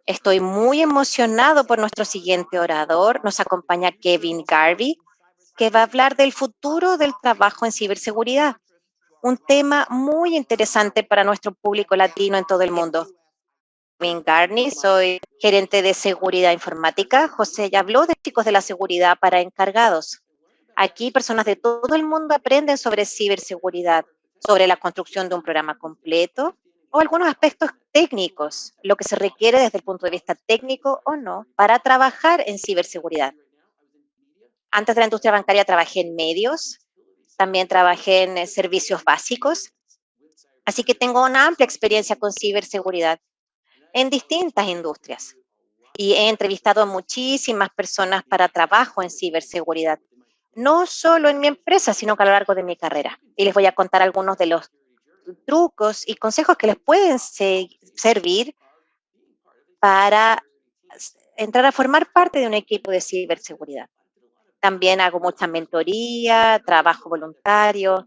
Estoy muy emocionado por nuestro siguiente orador. Nos acompaña Kevin Garvey, que va a hablar del futuro del trabajo en ciberseguridad, un tema muy interesante para nuestro público latino en todo el mundo. Kevin Garvey, soy gerente de seguridad informática. José ya habló de chicos de la seguridad para encargados. Aquí personas de todo el mundo aprenden sobre ciberseguridad, sobre la construcción de un programa completo o algunos aspectos técnicos, lo que se requiere desde el punto de vista técnico o no para trabajar en ciberseguridad. Antes de la industria bancaria trabajé en medios, también trabajé en servicios básicos, así que tengo una amplia experiencia con ciberseguridad en distintas industrias y he entrevistado a muchísimas personas para trabajo en ciberseguridad, no solo en mi empresa, sino que a lo largo de mi carrera. Y les voy a contar algunos de los trucos y consejos que les pueden servir para entrar a formar parte de un equipo de ciberseguridad. También hago mucha mentoría, trabajo voluntario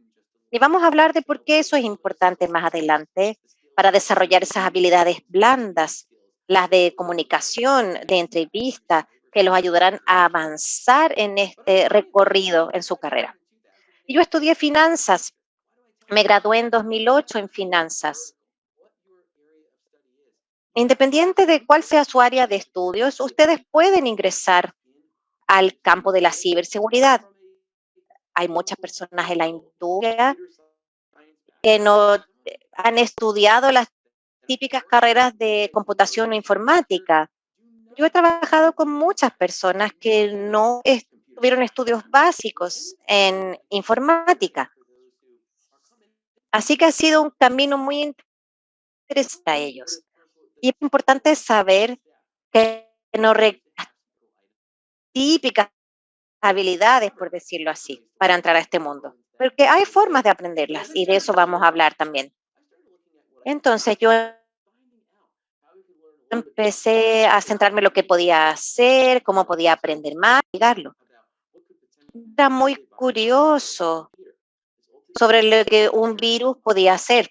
y vamos a hablar de por qué eso es importante más adelante para desarrollar esas habilidades blandas, las de comunicación, de entrevista, que los ayudarán a avanzar en este recorrido en su carrera. Y yo estudié finanzas, me gradué en 2008 en finanzas. Independiente de cuál sea su área de estudios, ustedes pueden ingresar al campo de la ciberseguridad. Hay muchas personas en la industria que no han estudiado las típicas carreras de computación o informática. Yo he trabajado con muchas personas que no tuvieron estudios básicos en informática, así que ha sido un camino muy interesante a ellos. Y es importante saber que no típicas habilidades, por decirlo así, para entrar a este mundo, porque hay formas de aprenderlas y de eso vamos a hablar también. Entonces yo empecé a centrarme en lo que podía hacer, cómo podía aprender más, investigarlo. Era muy curioso sobre lo que un virus podía hacer.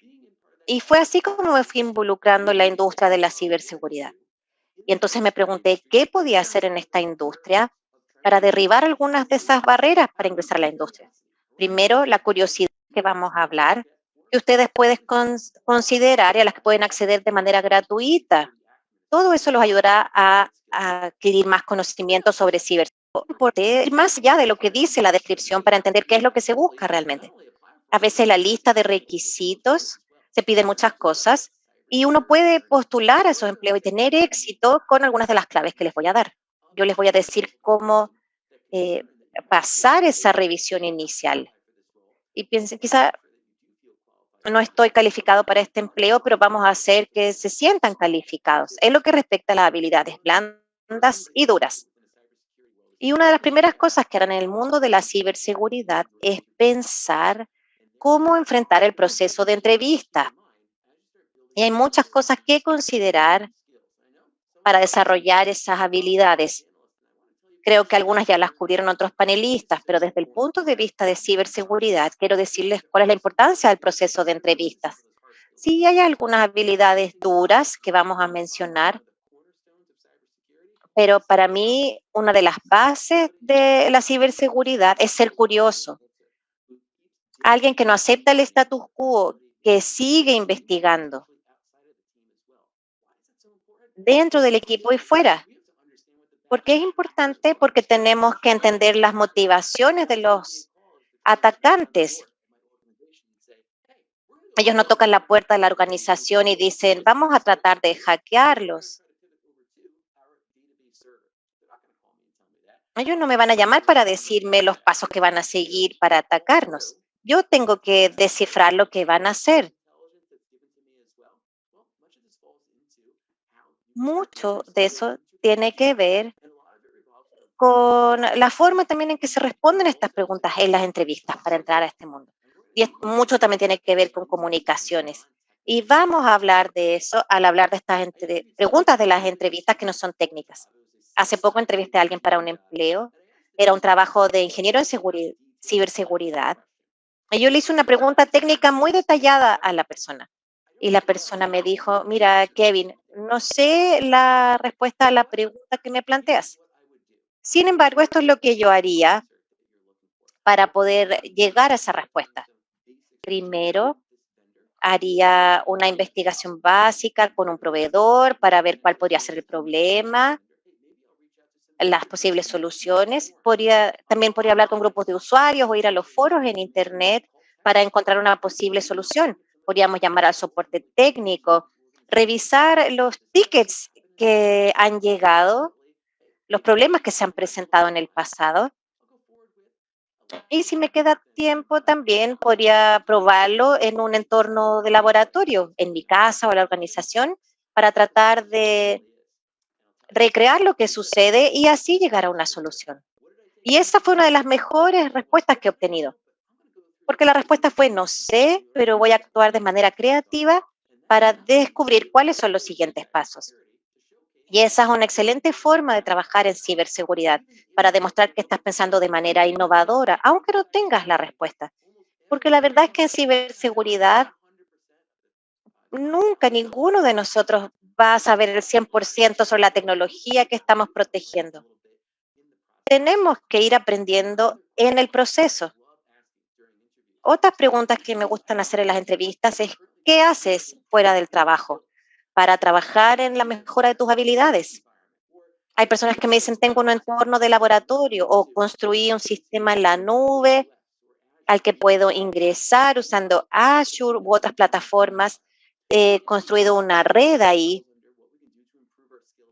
Y fue así como me fui involucrando en la industria de la ciberseguridad. Y entonces me pregunté qué podía hacer en esta industria para derribar algunas de esas barreras para ingresar a la industria. Primero, la curiosidad que vamos a hablar, que ustedes pueden considerar y a las que pueden acceder de manera gratuita. Todo eso los ayudará a adquirir más conocimiento sobre ciberseguridad, más allá de lo que dice la descripción para entender qué es lo que se busca realmente. A veces la lista de requisitos se piden muchas cosas y uno puede postular a esos empleos y tener éxito con algunas de las claves que les voy a dar. Yo les voy a decir cómo eh, pasar esa revisión inicial. Y piensen, quizá no estoy calificado para este empleo, pero vamos a hacer que se sientan calificados. Es lo que respecta a las habilidades blandas y duras. Y una de las primeras cosas que harán en el mundo de la ciberseguridad es pensar cómo enfrentar el proceso de entrevista. Y hay muchas cosas que considerar para desarrollar esas habilidades. Creo que algunas ya las cubrieron otros panelistas, pero desde el punto de vista de ciberseguridad, quiero decirles cuál es la importancia del proceso de entrevistas. Sí, hay algunas habilidades duras que vamos a mencionar, pero para mí una de las bases de la ciberseguridad es ser curioso. Alguien que no acepta el status quo, que sigue investigando dentro del equipo y fuera. ¿Por qué es importante? Porque tenemos que entender las motivaciones de los atacantes. Ellos no tocan la puerta de la organización y dicen, vamos a tratar de hackearlos. Ellos no me van a llamar para decirme los pasos que van a seguir para atacarnos. Yo tengo que descifrar lo que van a hacer. Mucho de eso tiene que ver con la forma también en que se responden estas preguntas en las entrevistas para entrar a este mundo. Y mucho también tiene que ver con comunicaciones. Y vamos a hablar de eso al hablar de estas preguntas de las entrevistas que no son técnicas. Hace poco entrevisté a alguien para un empleo, era un trabajo de ingeniero en ciberseguridad. Y yo le hice una pregunta técnica muy detallada a la persona. Y la persona me dijo, mira, Kevin, no sé la respuesta a la pregunta que me planteas. Sin embargo, esto es lo que yo haría para poder llegar a esa respuesta. Primero, haría una investigación básica con un proveedor para ver cuál podría ser el problema, las posibles soluciones. También podría hablar con grupos de usuarios o ir a los foros en Internet para encontrar una posible solución. Podríamos llamar al soporte técnico, revisar los tickets que han llegado, los problemas que se han presentado en el pasado. Y si me queda tiempo, también podría probarlo en un entorno de laboratorio, en mi casa o la organización, para tratar de recrear lo que sucede y así llegar a una solución. Y esa fue una de las mejores respuestas que he obtenido, porque la respuesta fue no sé, pero voy a actuar de manera creativa para descubrir cuáles son los siguientes pasos. Y esa es una excelente forma de trabajar en ciberseguridad, para demostrar que estás pensando de manera innovadora, aunque no tengas la respuesta. Porque la verdad es que en ciberseguridad nunca ninguno de nosotros va a saber el 100% sobre la tecnología que estamos protegiendo. Tenemos que ir aprendiendo en el proceso. Otras preguntas que me gustan hacer en las entrevistas es, ¿qué haces fuera del trabajo para trabajar en la mejora de tus habilidades? Hay personas que me dicen, tengo un entorno de laboratorio o construí un sistema en la nube al que puedo ingresar usando Azure u otras plataformas. He construido una red ahí.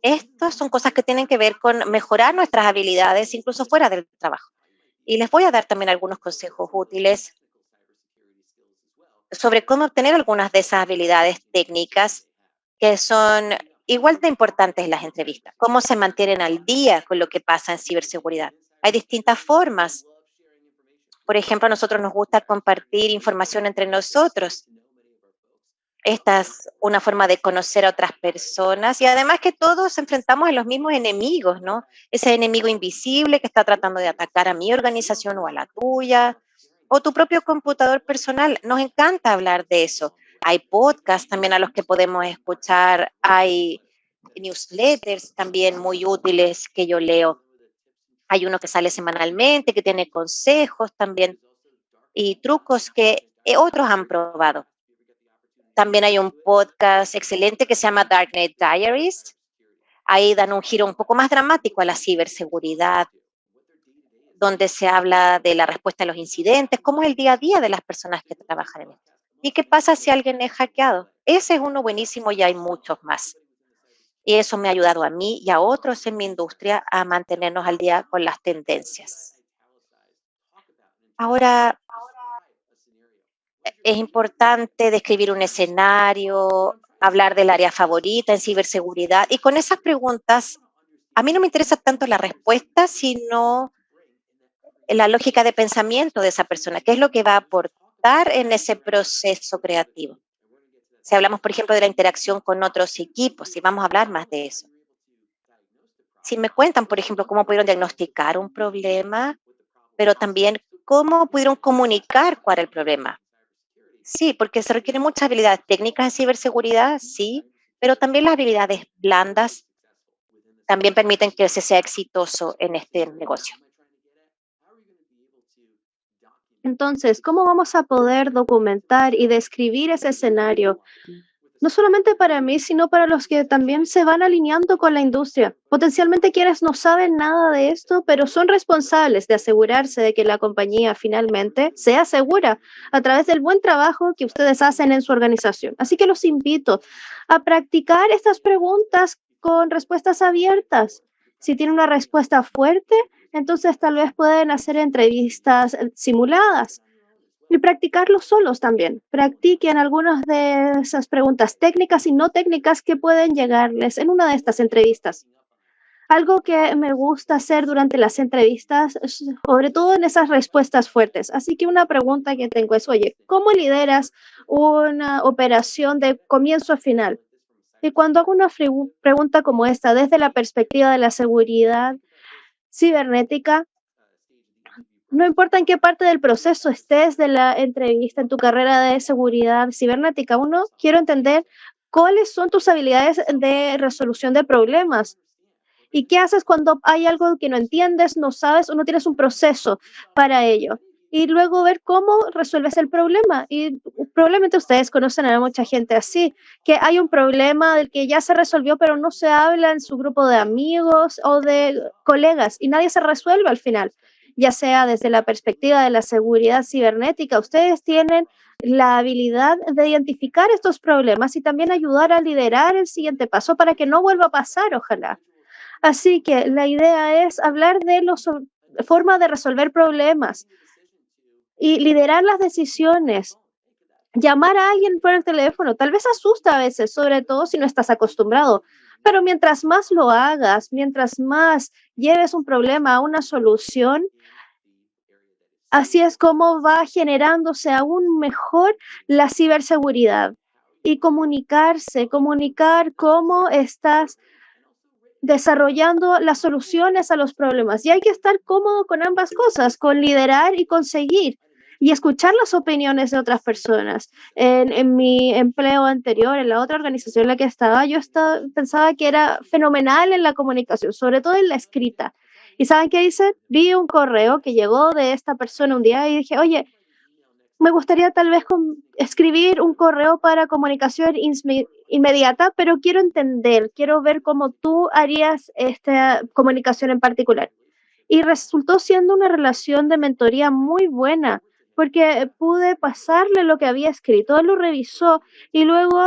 Estas son cosas que tienen que ver con mejorar nuestras habilidades incluso fuera del trabajo. Y les voy a dar también algunos consejos útiles sobre cómo obtener algunas de esas habilidades técnicas que son igual de importantes en las entrevistas. Cómo se mantienen al día con lo que pasa en ciberseguridad. Hay distintas formas. Por ejemplo, a nosotros nos gusta compartir información entre nosotros. Esta es una forma de conocer a otras personas y además que todos enfrentamos a los mismos enemigos, ¿no? Ese enemigo invisible que está tratando de atacar a mi organización o a la tuya, o tu propio computador personal. Nos encanta hablar de eso. Hay podcasts también a los que podemos escuchar, hay newsletters también muy útiles que yo leo. Hay uno que sale semanalmente, que tiene consejos también y trucos que otros han probado. También hay un podcast excelente que se llama Darknet Diaries. Ahí dan un giro un poco más dramático a la ciberseguridad, donde se habla de la respuesta a los incidentes, cómo es el día a día de las personas que trabajan en esto. ¿Y qué pasa si alguien es hackeado? Ese es uno buenísimo y hay muchos más. Y eso me ha ayudado a mí y a otros en mi industria a mantenernos al día con las tendencias. Ahora, es importante describir un escenario, hablar del área favorita en ciberseguridad y con esas preguntas, a mí no me interesa tanto la respuesta, sino la lógica de pensamiento de esa persona, qué es lo que va a aportar en ese proceso creativo. Si hablamos, por ejemplo, de la interacción con otros equipos, y vamos a hablar más de eso. Si me cuentan, por ejemplo, cómo pudieron diagnosticar un problema, pero también cómo pudieron comunicar cuál era el problema. Sí, porque se requieren muchas habilidades técnicas en ciberseguridad, sí, pero también las habilidades blandas también permiten que se sea exitoso en este negocio. Entonces, ¿cómo vamos a poder documentar y describir ese escenario? No solamente para mí, sino para los que también se van alineando con la industria. Potencialmente quienes no saben nada de esto, pero son responsables de asegurarse de que la compañía finalmente sea segura a través del buen trabajo que ustedes hacen en su organización. Así que los invito a practicar estas preguntas con respuestas abiertas. Si tienen una respuesta fuerte, entonces tal vez pueden hacer entrevistas simuladas y practicarlo solos también. Practiquen algunas de esas preguntas técnicas y no técnicas que pueden llegarles en una de estas entrevistas. Algo que me gusta hacer durante las entrevistas, sobre todo en esas respuestas fuertes. Así que una pregunta que tengo es, oye, ¿cómo lideras una operación de comienzo a final? Y cuando hago una pregunta como esta, desde la perspectiva de la seguridad cibernética, No importa en qué parte del proceso estés de la entrevista en tu carrera de seguridad cibernética, uno, quiero entender cuáles son tus habilidades de resolución de problemas. ¿Y qué haces cuando hay algo que no entiendes, no sabes o no tienes un proceso para ello? Y luego ver cómo resuelves el problema. Y probablemente ustedes conocen a mucha gente así, que hay un problema del que ya se resolvió, pero no se habla en su grupo de amigos o de colegas y nadie se resuelve al final, ya sea desde la perspectiva de la seguridad cibernética. Ustedes tienen la habilidad de identificar estos problemas y también ayudar a liderar el siguiente paso para que no vuelva a pasar, ojalá. Así que la idea es hablar de la forma de resolver problemas y liderar las decisiones. Llamar a alguien por el teléfono tal vez asusta a veces, sobre todo si no estás acostumbrado. Pero mientras más lo hagas, mientras más lleves un problema a una solución, así es como va generándose aún mejor la ciberseguridad y comunicar cómo estás desarrollando las soluciones a los problemas. Y hay que estar cómodo con ambas cosas, con liderar y conseguir y escuchar las opiniones de otras personas. En mi empleo anterior, en la otra organización en la que estaba, pensaba que era fenomenal en la comunicación, sobre todo en la escrita. ¿Y saben qué hice? Vi un correo que llegó de esta persona un día y dije, oye, me gustaría tal vez escribir un correo para comunicación inmediata, pero quiero entender, quiero ver cómo tú harías esta comunicación en particular. Y resultó siendo una relación de mentoría muy buena, porque pude pasarle lo que había escrito, él lo revisó y luego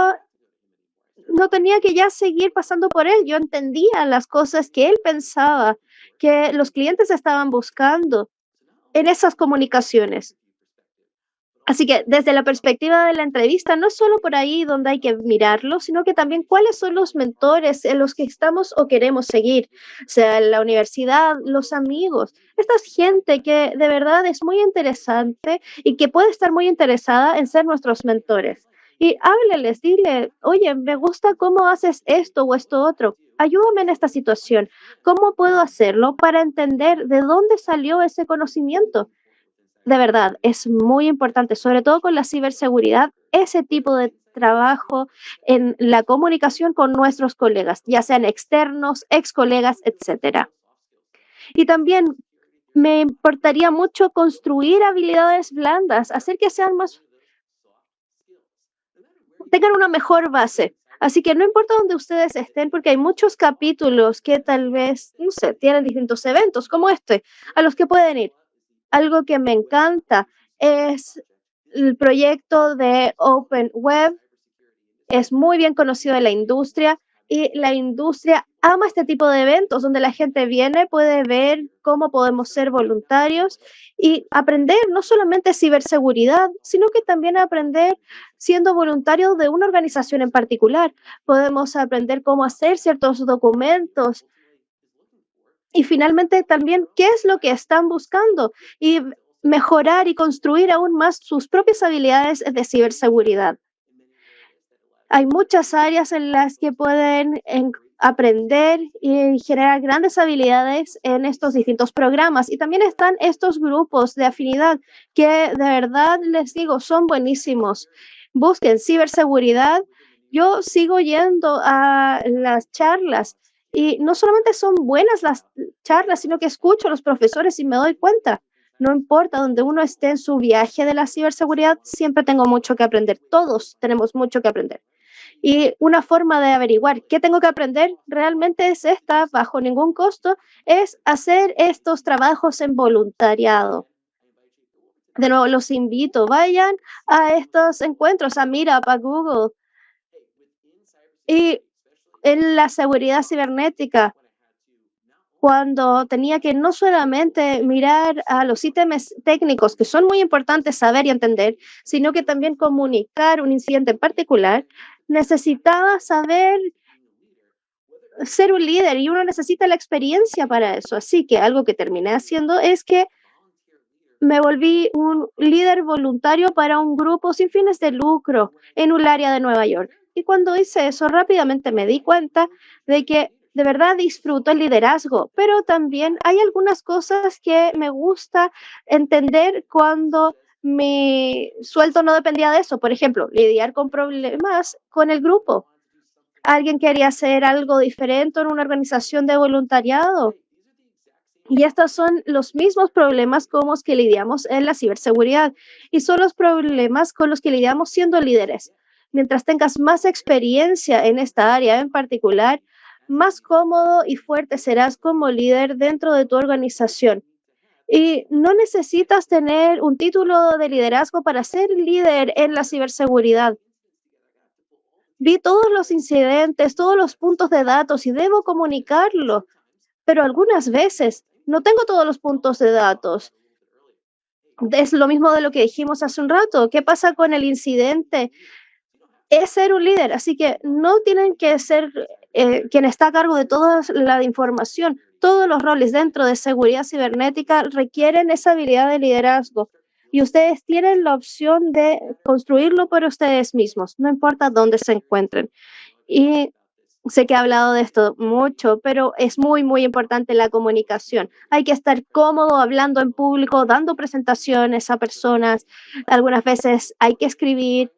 no tenía que ya seguir pasando por él. Yo entendía las cosas que él pensaba, que los clientes estaban buscando en esas comunicaciones. Así que desde la perspectiva de la entrevista, no es solo por ahí donde hay que mirarlo, sino que también cuáles son los mentores en los que estamos o queremos seguir, sea en la universidad, los amigos, esta es gente que de verdad es muy interesante y que puede estar muy interesada en ser nuestros mentores. Y hábleles, dile, oye, me gusta cómo haces esto o esto otro. Ayúdame en esta situación. ¿Cómo puedo hacerlo para entender de dónde salió ese conocimiento? De verdad, es muy importante, sobre todo con la ciberseguridad, ese tipo de trabajo en la comunicación con nuestros colegas, ya sean externos, ex colegas, etcétera. Y también me importaría mucho construir habilidades blandas, hacer que tengan una mejor base. Así que no importa dónde ustedes estén, porque hay muchos capítulos que tal vez, no sé, tienen distintos eventos como este, a los que pueden ir. Algo que me encanta es el proyecto de Open Web. Es muy bien conocido en la industria y la industria ama este tipo de eventos donde la gente viene, puede ver cómo podemos ser voluntarios y aprender no solamente ciberseguridad, sino que también aprender siendo voluntario de una organización en particular. Podemos aprender cómo hacer ciertos documentos, y finalmente también qué es lo que están buscando y mejorar y construir aún más sus propias habilidades de ciberseguridad. Hay muchas áreas en las que pueden aprender y generar grandes habilidades en estos distintos programas. Y también están estos grupos de afinidad que de verdad les digo, son buenísimos. Busquen ciberseguridad. Yo sigo yendo a las charlas y no solamente son buenas las charlas, sino que escucho a los profesores y me doy cuenta. No importa donde uno esté en su viaje de la ciberseguridad, siempre tengo mucho que aprender. Todos tenemos mucho que aprender. Y una forma de averiguar qué tengo que aprender realmente es esta, bajo ningún costo, es hacer estos trabajos en voluntariado. De nuevo, los invito, vayan a estos encuentros, a Meetup, a Google. Y en la seguridad cibernética, cuando tenía que no solamente mirar a los ítems técnicos, que son muy importantes saber y entender, sino que también comunicar un incidente en particular, necesitaba saber ser un líder y uno necesita la experiencia para eso. Así que algo que terminé haciendo es que me volví un líder voluntario para un grupo sin fines de lucro en un área de Nueva York. Y cuando hice eso, rápidamente me di cuenta de que De verdad disfruto el liderazgo, pero también hay algunas cosas que me gusta entender cuando mi sueldo no dependía de eso. Por ejemplo, lidiar con problemas con el grupo. Alguien quería hacer algo diferente en una organización de voluntariado. Y estos son los mismos problemas con los que lidiamos en la ciberseguridad y son los problemas con los que lidiamos siendo líderes. Mientras tengas más experiencia en esta área en particular, más cómodo y fuerte serás como líder dentro de tu organización. Y no necesitas tener un título de liderazgo para ser líder en la ciberseguridad. Vi todos los incidentes, todos los puntos de datos y debo comunicarlo, pero algunas veces no tengo todos los puntos de datos. Es lo mismo de lo que dijimos hace un rato. ¿Qué pasa con el incidente? Es ser un líder, así que no tienen que ser quien está a cargo de toda la información. Todos los roles dentro de seguridad cibernética requieren esa habilidad de liderazgo y ustedes tienen la opción de construirlo por ustedes mismos, no importa dónde se encuentren. Y sé que he hablado de esto mucho, pero es muy, muy importante la comunicación. Hay que estar cómodo hablando en público, dando presentaciones a personas. Algunas veces hay que escribir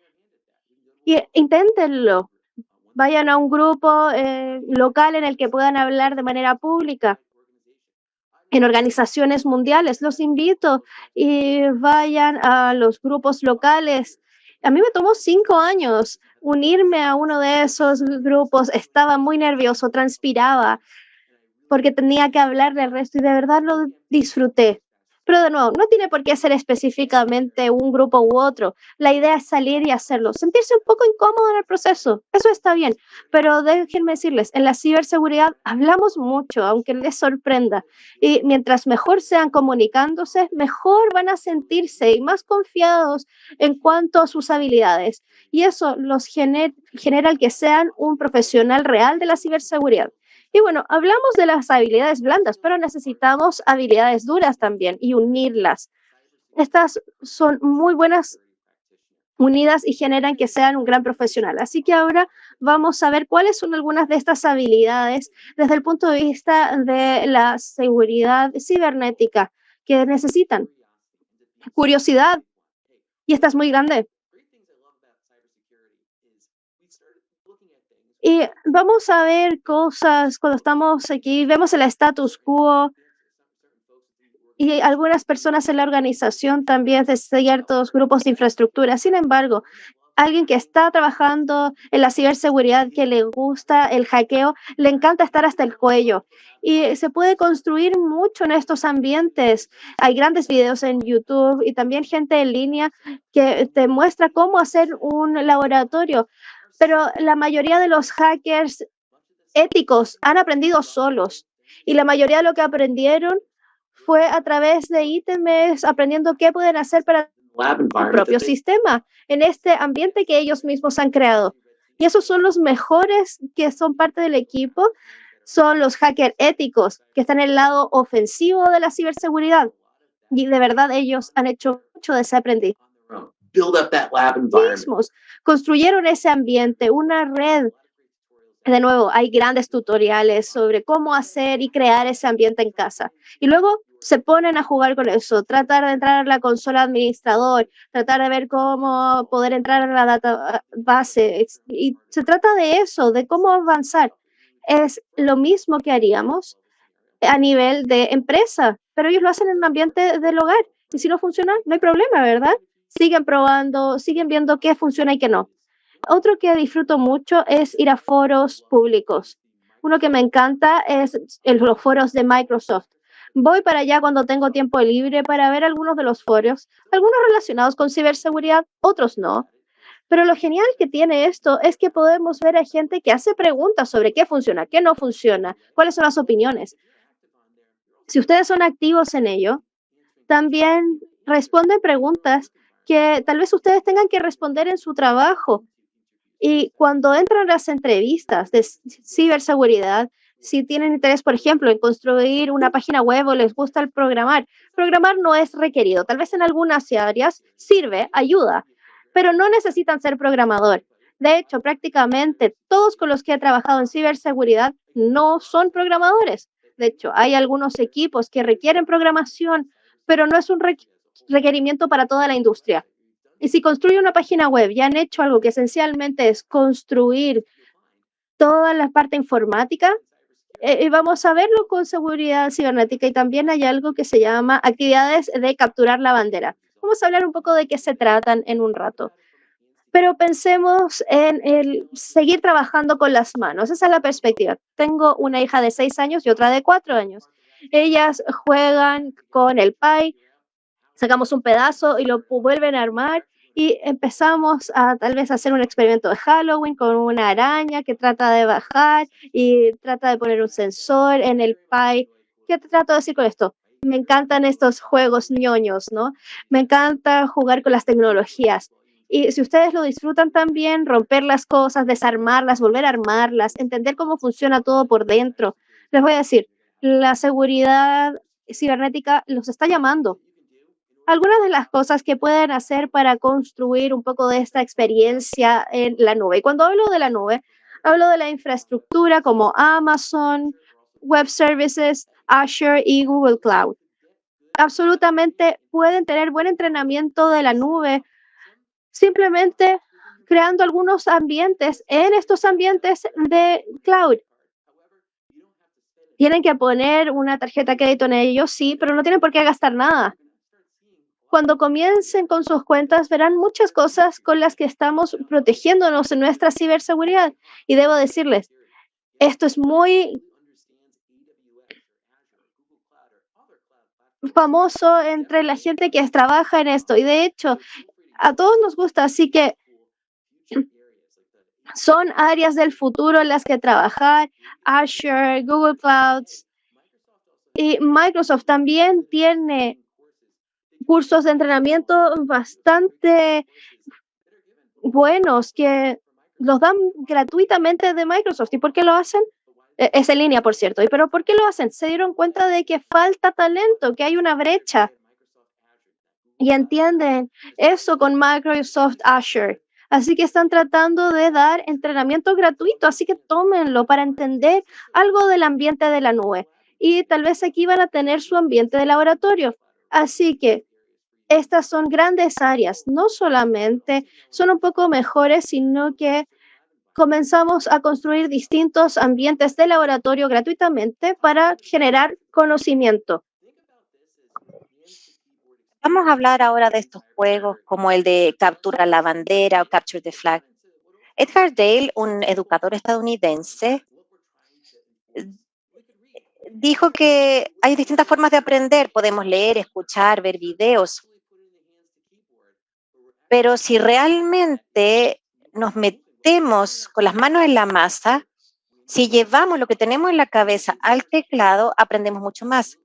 y inténtenlo. Vayan a un grupo local en el que puedan hablar de manera pública. En organizaciones mundiales, los invito y vayan a los grupos locales. A mí me tomó 5 años unirme a uno de esos grupos. Estaba muy nervioso, transpiraba porque tenía que hablar del resto y de verdad lo disfruté. Pero de nuevo, no tiene por qué ser específicamente un grupo u otro. La idea es salir y hacerlo, sentirse un poco incómodo en el proceso. Eso está bien, pero déjenme decirles, en la ciberseguridad hablamos mucho, aunque les sorprenda. Y mientras mejor sean comunicándose, mejor van a sentirse y más confiados en cuanto a sus habilidades. Y eso los genera el que sean un profesional real de la ciberseguridad. Y bueno, hablamos de las habilidades blandas, pero necesitamos habilidades duras también y unirlas. Estas son muy buenas unidas y generan que sean un gran profesional. Así que ahora vamos a ver cuáles son algunas de estas habilidades desde el punto de vista de la seguridad cibernética que necesitan. Curiosidad, y esta es muy grande. Y vamos a ver cosas cuando estamos aquí, vemos el status quo y algunas personas en la organización también de ciertos grupos de infraestructura. Sin embargo, alguien que está trabajando en la ciberseguridad, que le gusta el hackeo, le encanta estar hasta el cuello. Y se puede construir mucho en estos ambientes. Hay grandes videos en YouTube y también gente en línea que te muestra cómo hacer un laboratorio. Pero la mayoría de los hackers éticos han aprendido solos y la mayoría de lo que aprendieron fue a través de ítems, aprendiendo qué pueden hacer para el propio sistema en este ambiente que ellos mismos han creado. Y esos son los mejores que son parte del equipo, son los hackers éticos que están en el lado ofensivo de la ciberseguridad. Y de verdad ellos han hecho mucho de ese aprendizaje. Mismos construyeron ese ambiente, una red. De nuevo, hay grandes tutoriales sobre cómo hacer y crear ese ambiente en casa. Y luego se ponen a jugar con eso, tratar de entrar a la consola administrador, tratar de ver cómo poder entrar a la database. Y se trata de eso, de cómo avanzar. Es lo mismo que haríamos a nivel de empresa, pero ellos lo hacen en un ambiente del hogar. Y si no funciona, no hay problema, ¿verdad? Siguen probando, siguen viendo qué funciona y qué no. Otro que disfruto mucho es ir a foros públicos. Uno que me encanta es los foros de Microsoft. Voy para allá cuando tengo tiempo libre para ver algunos de los foros, algunos relacionados con ciberseguridad, otros no. Pero lo genial que tiene esto es que podemos ver a gente que hace preguntas sobre qué funciona, qué no funciona, cuáles son las opiniones. Si ustedes son activos en ello, también responden preguntas que tal vez ustedes tengan que responder en su trabajo. Y cuando entran a las entrevistas de ciberseguridad, si tienen interés, por ejemplo, en construir una página web o les gusta el programar no es requerido. Tal vez en algunas áreas sirve, ayuda, pero no necesitan ser programador. De hecho, prácticamente todos con los que he trabajado en ciberseguridad no son programadores. De hecho, hay algunos equipos que requieren programación, pero no es un requerimiento para toda la industria. Y si construyen una página web y han hecho algo que esencialmente es construir toda la parte informática, vamos a verlo con seguridad cibernética y también hay algo que se llama actividades de capturar la bandera. Vamos a hablar un poco de qué se tratan en un rato. Pero pensemos en el seguir trabajando con las manos. Esa es la perspectiva. Tengo una hija de 6 años y otra de 4 años. Ellas juegan con el pie, sacamos un pedazo y lo vuelven a armar y empezamos a tal vez hacer un experimento de Halloween con una araña que trata de bajar y trata de poner un sensor en el pie. ¿Qué te trato de decir con esto? Me encantan estos juegos ñoños, ¿no? Me encanta jugar con las tecnologías. Y si ustedes lo disfrutan también, romper las cosas, desarmarlas, volver a armarlas, entender cómo funciona todo por dentro. Les voy a decir, la seguridad cibernética los está llamando. Algunas de las cosas que pueden hacer para construir un poco de esta experiencia en la nube. Y cuando hablo de la nube, hablo de la infraestructura como Amazon, Web Services, Azure y Google Cloud. Absolutamente pueden tener buen entrenamiento de la nube simplemente creando algunos ambientes en estos ambientes de cloud. Tienen que poner una tarjeta de crédito en ellos, sí, pero no tienen por qué gastar nada. Cuando comiencen con sus cuentas, verán muchas cosas con las que estamos protegiéndonos en nuestra ciberseguridad. Y debo decirles, esto es muy famoso entre la gente que trabaja en esto. Y de hecho, a todos nos gusta, así que son áreas del futuro en las que trabajar. Azure, Google Clouds y Microsoft también tiene cursos de entrenamiento bastante buenos que los dan gratuitamente de Microsoft. ¿Y por qué lo hacen? Es en línea, por cierto. ¿Pero por qué lo hacen? Se dieron cuenta de que falta talento, que hay una brecha. Y entienden eso con Microsoft Azure. Así que están tratando de dar entrenamiento gratuito, así que tómenlo para entender algo del ambiente de la nube. Y tal vez aquí van a tener su ambiente de laboratorio. Así que estas son grandes áreas, no solamente son un poco mejores, sino que comenzamos a construir distintos ambientes de laboratorio gratuitamente para generar conocimiento. Vamos a hablar ahora de estos juegos como el de Captura la bandera o Capture the Flag. Edgar Dale, un educador estadounidense, dijo que hay distintas formas de aprender. Podemos leer, escuchar, ver videos. Pero si realmente nos metemos con las manos en la masa, si llevamos lo que tenemos en la cabeza al teclado, aprendemos mucho más.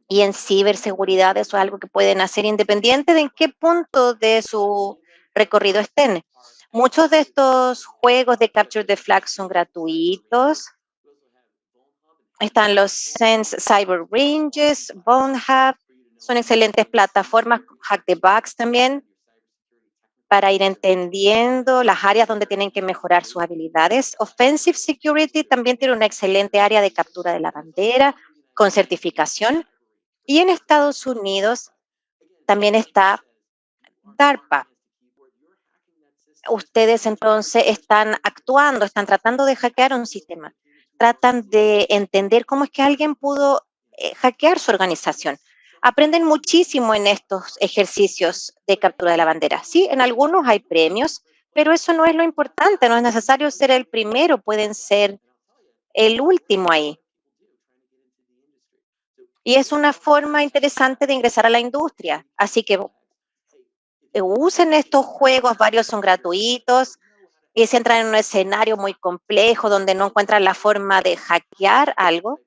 Y en ciberseguridad eso es algo que pueden hacer independiente de en qué punto de su recorrido estén. Muchos de estos juegos de Capture the Flag son gratuitos. Están los Sense Cyber Ranges, Bonehub, son excelentes plataformas, Hack the Box también, para ir entendiendo las áreas donde tienen que mejorar sus habilidades. Offensive Security también tiene una excelente área de captura de la bandera con certificación. Y en Estados Unidos también está DARPA. Ustedes entonces están actuando, están tratando de hackear un sistema, tratan de entender cómo es que alguien pudo hackear su organización. Aprenden muchísimo en estos ejercicios de captura de la bandera. Sí, en algunos hay premios, pero eso no es lo importante, no es necesario ser el primero, pueden ser el último ahí. Y es una forma interesante de ingresar a la industria. Así que usen estos juegos, varios son gratuitos, y si entran en un escenario muy complejo donde no encuentran la forma de hackear algo,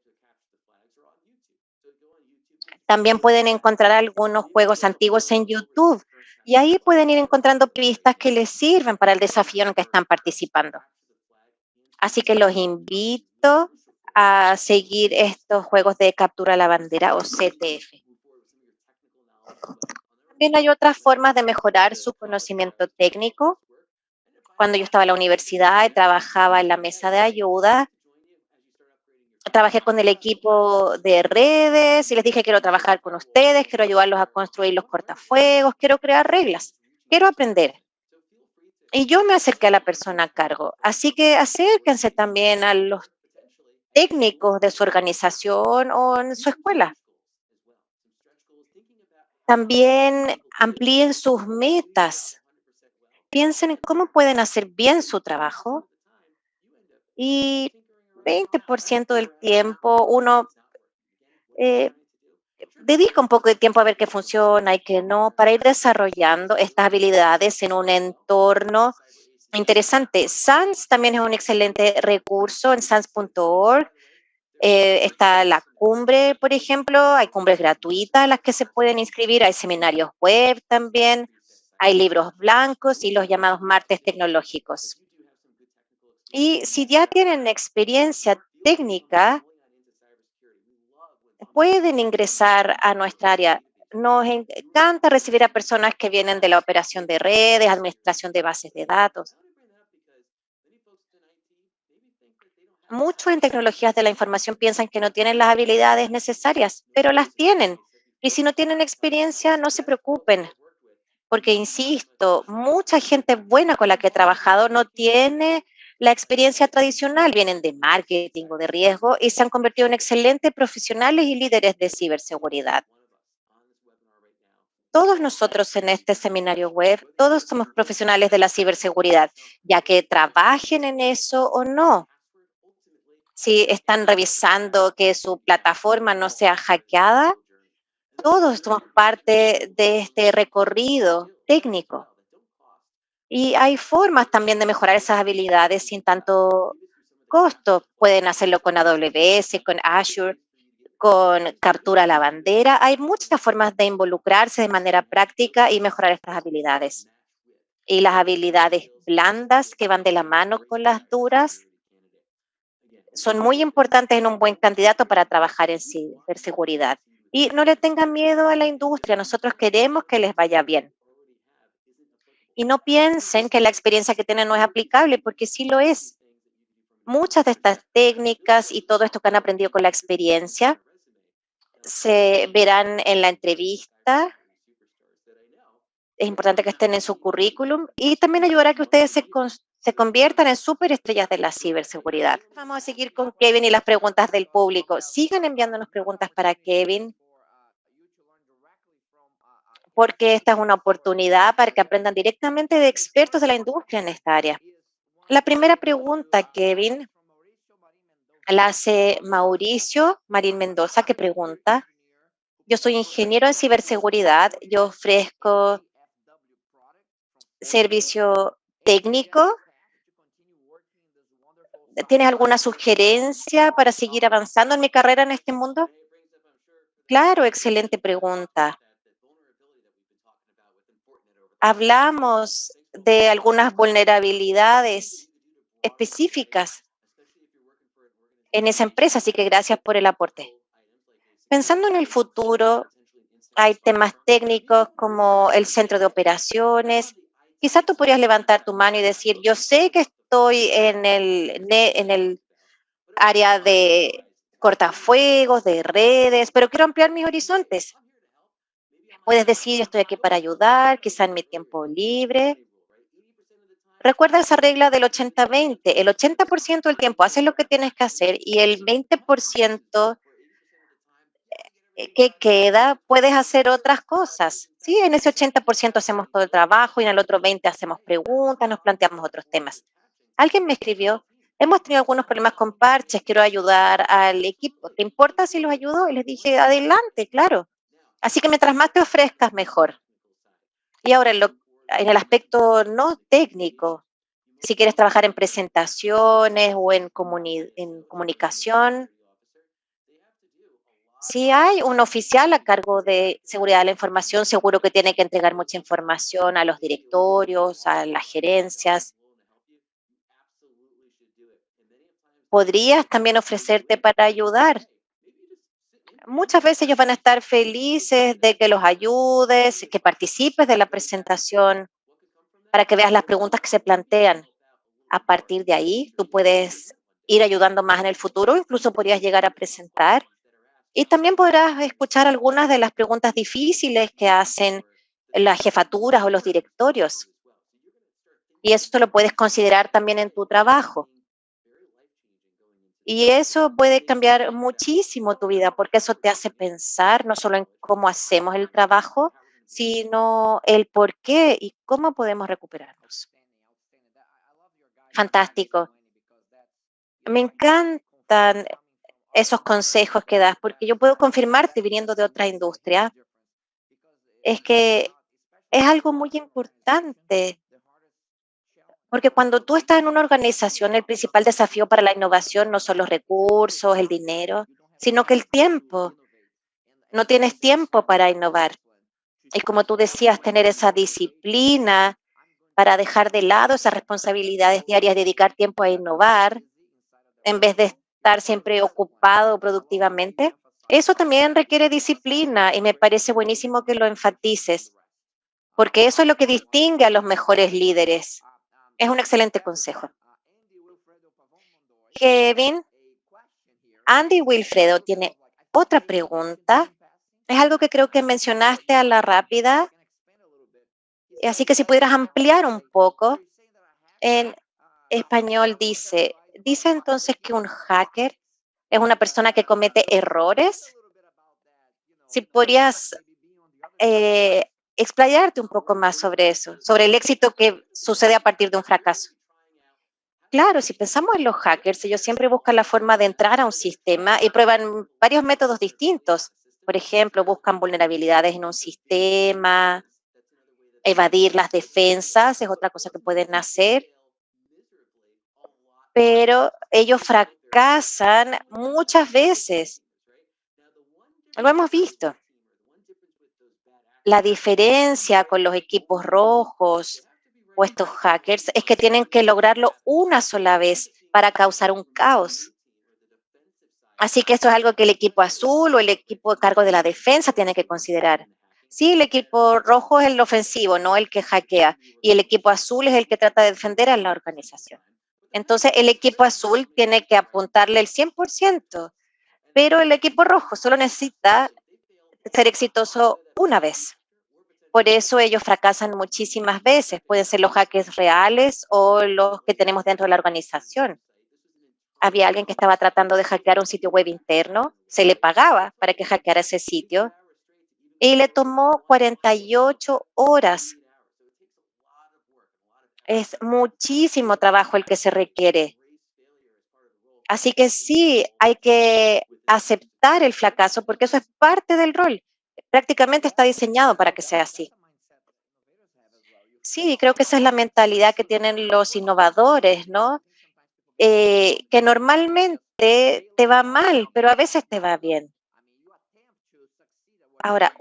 también pueden encontrar algunos juegos antiguos en YouTube y ahí pueden ir encontrando pistas que les sirven para el desafío en el que están participando. Así que los invito a seguir estos juegos de captura a la bandera o CTF. También hay otras formas de mejorar su conocimiento técnico, Cuando yo estaba en la universidad y trabajaba en la mesa de ayuda, trabajé con el equipo de redes y les dije, quiero trabajar con ustedes, quiero ayudarlos a construir los cortafuegos, quiero crear reglas, quiero aprender. Y yo me acerqué a la persona a cargo. Así que acérquense también a los técnicos de su organización o en su escuela. También amplíen sus metas. Piensen en cómo pueden hacer bien su trabajo y 20% del tiempo uno eh, dedica un poco de tiempo a ver qué funciona y qué no para ir desarrollando estas habilidades en un entorno interesante. SANS también es un excelente recurso en sans.org. Está la cumbre, por ejemplo, hay cumbres gratuitas a las que se pueden inscribir, hay seminarios web también, hay libros blancos y los llamados martes tecnológicos. Y si ya tienen experiencia técnica, pueden ingresar a nuestra área. Nos encanta recibir a personas que vienen de la operación de redes, administración de bases de datos. Muchos en tecnologías de la información piensan que no tienen las habilidades necesarias, pero las tienen. Y si no tienen experiencia, no se preocupen, porque, insisto, mucha gente buena con la que he trabajado no tiene la experiencia tradicional, vienen de marketing o de riesgo y se han convertido en excelentes profesionales y líderes de ciberseguridad. Todos nosotros en este seminario web, todos somos profesionales de la ciberseguridad, ya que trabajen en eso o no. Si están revisando que su plataforma no sea hackeada, todos somos parte de este recorrido técnico. Y hay formas también de mejorar esas habilidades sin tanto costo. Pueden hacerlo con AWS, con Azure, con captura a la bandera. Hay muchas formas de involucrarse de manera práctica y mejorar estas habilidades. Y las habilidades blandas que van de la mano con las duras son muy importantes en un buen candidato para trabajar en ciberseguridad. Y no le tengan miedo a la industria, nosotros queremos que les vaya bien. Y no piensen que la experiencia que tienen no es aplicable, porque sí lo es. Muchas de estas técnicas y todo esto que han aprendido con la experiencia se verán en la entrevista. Es importante que estén en su currículum y también ayudará a que ustedes se conviertan en superestrellas de la ciberseguridad. Vamos a seguir con Kevin y las preguntas del público. Sigan enviándonos preguntas para Kevin, porque esta es una oportunidad para que aprendan directamente de expertos de la industria en esta área. La primera pregunta, Kevin, la hace Mauricio Marín Mendoza, que pregunta: yo soy ingeniero en ciberseguridad, yo ofrezco servicio técnico. ¿Tienes alguna sugerencia para seguir avanzando en mi carrera en este mundo? Claro, excelente pregunta. Hablamos de algunas vulnerabilidades específicas en esa empresa, así que gracias por el aporte. Pensando en el futuro, hay temas técnicos como el centro de operaciones. Quizás tú podrías levantar tu mano y decir, yo sé que estoy en el área de cortafuegos, de redes, pero quiero ampliar mis horizontes. Puedes decir, estoy aquí para ayudar, quizá en mi tiempo libre. Recuerda esa regla del 80-20. El 80% del tiempo haces lo que tienes que hacer y el 20% que queda puedes hacer otras cosas. ¿Sí? En ese 80% hacemos todo el trabajo y en el otro 20% hacemos preguntas, nos planteamos otros temas. Alguien me escribió, hemos tenido algunos problemas con parches, quiero ayudar al equipo. ¿Te importa si los ayudo? Y les dije, adelante, claro. Así que mientras más te ofrezcas, mejor. Y ahora, en el aspecto no técnico, si quieres trabajar en presentaciones o en comunicación, si hay un oficial a cargo de seguridad de la información, seguro que tiene que entregar mucha información a los directorios, a las gerencias. Podrías también ofrecerte para ayudar. Muchas veces ellos van a estar felices de que los ayudes, que participes de la presentación. para que veas las preguntas que se plantean. A partir de ahí, tú puedes ir ayudando más en el futuro, incluso podrías llegar a presentar y también podrás escuchar algunas de las preguntas difíciles que hacen las jefaturas o los directorios. Y eso lo puedes considerar también en tu trabajo. Y eso puede cambiar muchísimo tu vida, porque eso te hace pensar no solo en cómo hacemos el trabajo, sino el por qué y cómo podemos recuperarnos. Fantástico. Me encantan esos consejos que das, porque yo puedo confirmarte viniendo de otra industria, es que es algo muy importante, porque cuando tú estás en una organización, el principal desafío para la innovación no son los recursos, el dinero, sino que el tiempo. No tienes tiempo para innovar. Y como tú decías, tener esa disciplina para dejar de lado esas responsabilidades diarias, dedicar tiempo a innovar, en vez de estar siempre ocupado productivamente, eso también requiere disciplina y me parece buenísimo que lo enfatices, porque eso es lo que distingue a los mejores líderes. Es un excelente consejo. Kevin, Andy Wilfredo tiene otra pregunta. Es algo que creo que mencionaste a la rápida, así que si pudieras ampliar un poco. En español dice entonces que un hacker es una persona que comete errores. Si podrías explayarte un poco más sobre eso, sobre el éxito que sucede a partir de un fracaso. Claro, si pensamos en los hackers, ellos siempre buscan la forma de entrar a un sistema y prueban varios métodos distintos. Por ejemplo, buscan vulnerabilidades en un sistema, evadir las defensas, es otra cosa que pueden hacer, pero ellos fracasan muchas veces. Lo hemos visto. La diferencia con los equipos rojos o estos hackers es que tienen que lograrlo una sola vez para causar un caos. Así que esto es algo que el equipo azul o el equipo a cargo de la defensa tiene que considerar. Sí, el equipo rojo es el ofensivo, no el que hackea, y el equipo azul es el que trata de defender a la organización. Entonces, el equipo azul tiene que apuntarle el 100%, pero el equipo rojo solo necesita ser exitoso una vez. Por eso ellos fracasan muchísimas veces. Pueden ser los hackers reales o los que tenemos dentro de la organización. Había alguien que estaba tratando de hackear un sitio web interno, se le pagaba para que hackeara ese sitio y le tomó 48 horas. Es muchísimo trabajo el que se requiere. Así que sí, hay que aceptar el fracaso porque eso es parte del rol. Prácticamente está diseñado para que sea así. Sí, creo que esa es la mentalidad que tienen los innovadores, ¿no? Que normalmente te va mal, pero a veces te va bien. Ahora,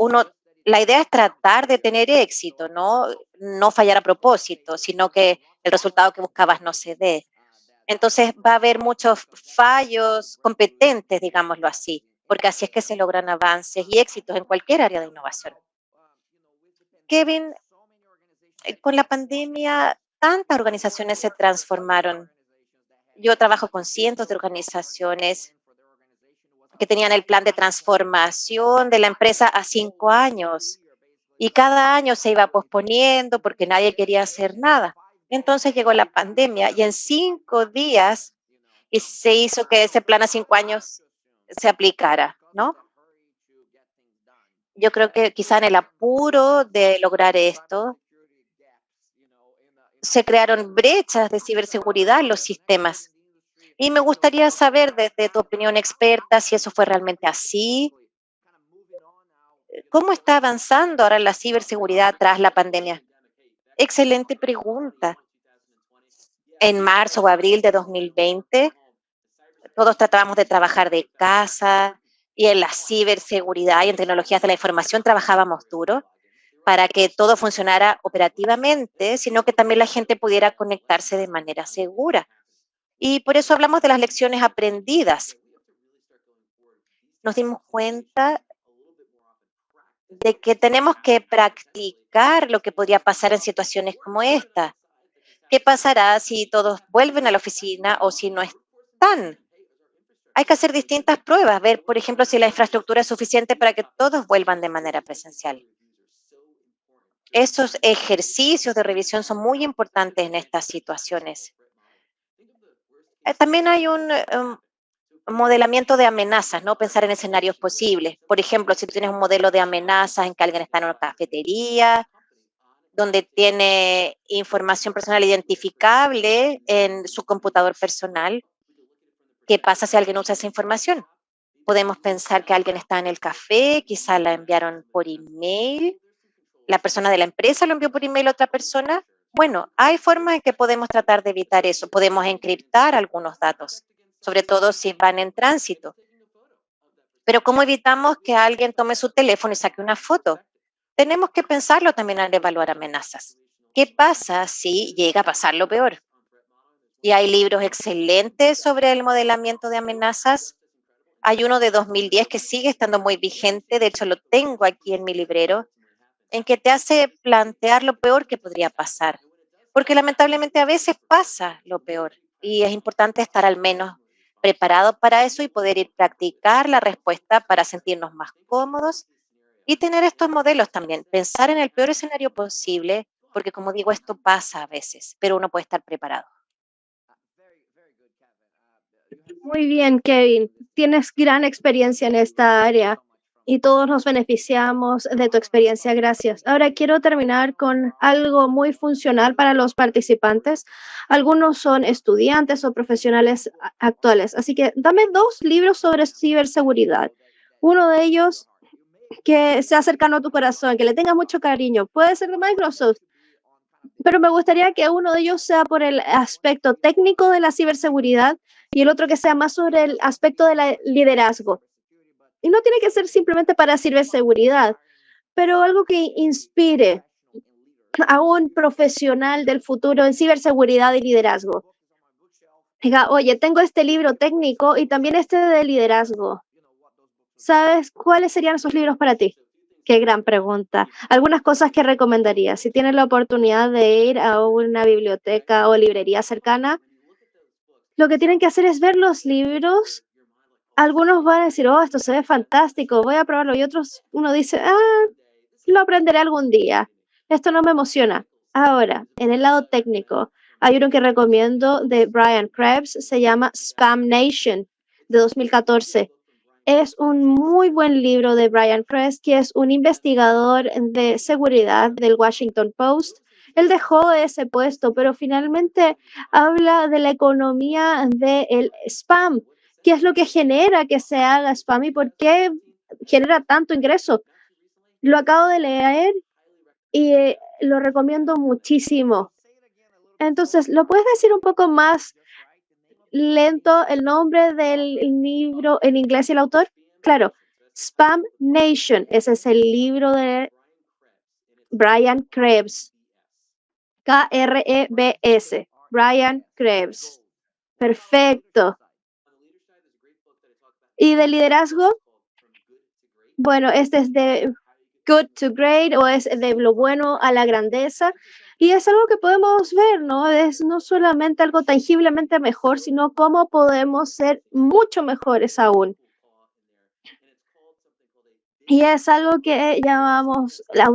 la idea es tratar de tener éxito, ¿no? No fallar a propósito, sino que el resultado que buscabas no se dé. Entonces va a haber muchos fallos competentes, digámoslo así, porque así es que se logran avances y éxitos en cualquier área de innovación. Kevin, con la pandemia, tantas organizaciones se transformaron. Yo trabajo con cientos de organizaciones que tenían el plan de transformación de la empresa a 5 años y cada año se iba posponiendo porque nadie quería hacer nada. Entonces llegó la pandemia y en 5 días y se hizo que ese plan a 5 años se aplicara, ¿no? Yo creo que quizá en el apuro de lograr esto, se crearon brechas de ciberseguridad en los sistemas. Y me gustaría saber desde tu opinión experta si eso fue realmente así. ¿Cómo está avanzando ahora la ciberseguridad tras la pandemia? Excelente pregunta. En marzo o abril de 2020, todos tratábamos de trabajar de casa y en la ciberseguridad y en tecnologías de la información trabajábamos duro para que todo funcionara operativamente, sino que también la gente pudiera conectarse de manera segura. Y por eso hablamos de las lecciones aprendidas. Nos dimos cuenta de que tenemos que practicar lo que podría pasar en situaciones como esta. ¿Qué pasará si todos vuelven a la oficina o si no están? Hay que hacer distintas pruebas, ver, por ejemplo, si la infraestructura es suficiente para que todos vuelvan de manera presencial. Esos ejercicios de revisión son muy importantes en estas situaciones. También hay un modelamiento de amenazas, ¿no? Pensar en escenarios posibles. Por ejemplo, si tú tienes un modelo de amenazas en que alguien está en una cafetería, donde tiene información personal identificable en su computador personal, ¿qué pasa si alguien usa esa información? Podemos pensar que alguien está en el café, quizá la enviaron por email, la persona de la empresa lo envió por email a otra persona. Bueno, hay formas en que podemos tratar de evitar eso. Podemos encriptar algunos datos, sobre todo si van en tránsito. Pero ¿cómo evitamos que alguien tome su teléfono y saque una foto? Tenemos que pensarlo también al evaluar amenazas. ¿Qué pasa si llega a pasar lo peor? Y hay libros excelentes sobre el modelamiento de amenazas. Hay uno de 2010 que sigue estando muy vigente, de hecho lo tengo aquí en mi librero, en que te hace plantear lo peor que podría pasar. Porque lamentablemente a veces pasa lo peor y es importante estar al menos preparado para eso y poder ir practicar la respuesta para sentirnos más cómodos y tener estos modelos también. Pensar en el peor escenario posible, porque como digo, esto pasa a veces, pero uno puede estar preparado. Muy bien, Kevin. Tienes gran experiencia en esta área y todos nos beneficiamos de tu experiencia. Gracias. Ahora quiero terminar con algo muy funcional para los participantes. Algunos son estudiantes o profesionales actuales. Así que dame 2 libros sobre ciberseguridad. Uno de ellos que sea cercano a tu corazón, que le tengas mucho cariño. Puede ser de Microsoft, pero me gustaría que uno de ellos sea por el aspecto técnico de la ciberseguridad y el otro que sea más sobre el aspecto del liderazgo. Y no tiene que ser simplemente para ciberseguridad, pero algo que inspire a un profesional del futuro en ciberseguridad y liderazgo. Diga, oye, tengo este libro técnico y también este de liderazgo. ¿Sabes cuáles serían esos libros para ti? Qué gran pregunta. Algunas cosas que recomendaría. Si tienes la oportunidad de ir a una biblioteca o librería cercana, lo que tienen que hacer es ver los libros. Algunos van a decir, oh, esto se ve fantástico, voy a probarlo. Y otros, uno dice, lo aprenderé algún día. Esto no me emociona. Ahora, en el lado técnico, hay uno que recomiendo de Brian Krebs, se llama Spam Nation, de 2014. Es un muy buen libro de Brian Krebs, que es un investigador de seguridad del Washington Post. Él dejó ese puesto, pero finalmente habla de la economía del spam. ¿Qué es lo que genera que se haga spam y por qué genera tanto ingreso? Lo acabo de leer y lo recomiendo muchísimo. Entonces, ¿lo puedes decir un poco más lento el nombre del libro en inglés y el autor? Claro, Spam Nation. Ese es el libro de Brian Krebs. Krebs. Brian Krebs. Perfecto. ¿Y de liderazgo? Bueno, este es de Good to Great o es de lo bueno a la grandeza. Y es algo que podemos ver, ¿no? Es no solamente algo tangiblemente mejor, sino cómo podemos ser mucho mejores aún. Y es algo que llamamos las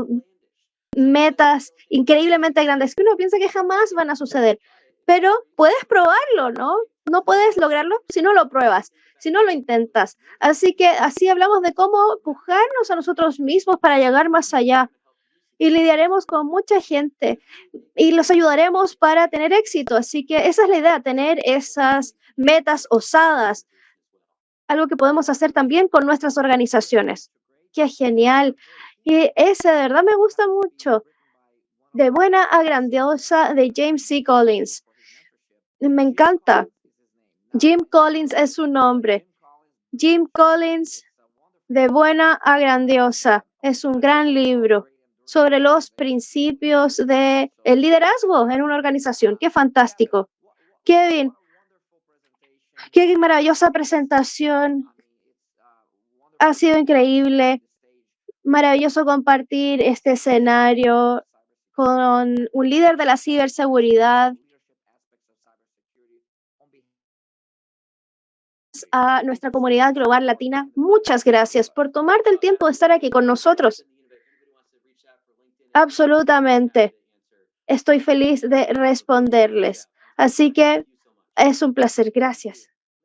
metas increíblemente grandes que uno piensa que jamás van a suceder. Pero puedes probarlo, ¿no? No puedes lograrlo si no lo pruebas, si no lo intentas. Así que así hablamos de cómo empujarnos a nosotros mismos para llegar más allá. Y lidiaremos con mucha gente y los ayudaremos para tener éxito. Así que esa es la idea, tener esas metas osadas, algo que podemos hacer también con nuestras organizaciones. Qué genial. Y ese de verdad me gusta mucho. De buena a grandiosa de James C. Collins. Me encanta. Jim Collins es su nombre. Jim Collins, de buena a grandiosa. Es un gran libro sobre los principios del liderazgo en una organización. Qué fantástico. Kevin, qué maravillosa presentación. Ha sido increíble. maravilloso compartir este escenario con un líder de la ciberseguridad. A nuestra comunidad global latina, muchas gracias por tomarte el tiempo de estar aquí con nosotros. Absolutamente. Estoy feliz de responderles. Así que es un placer. Gracias.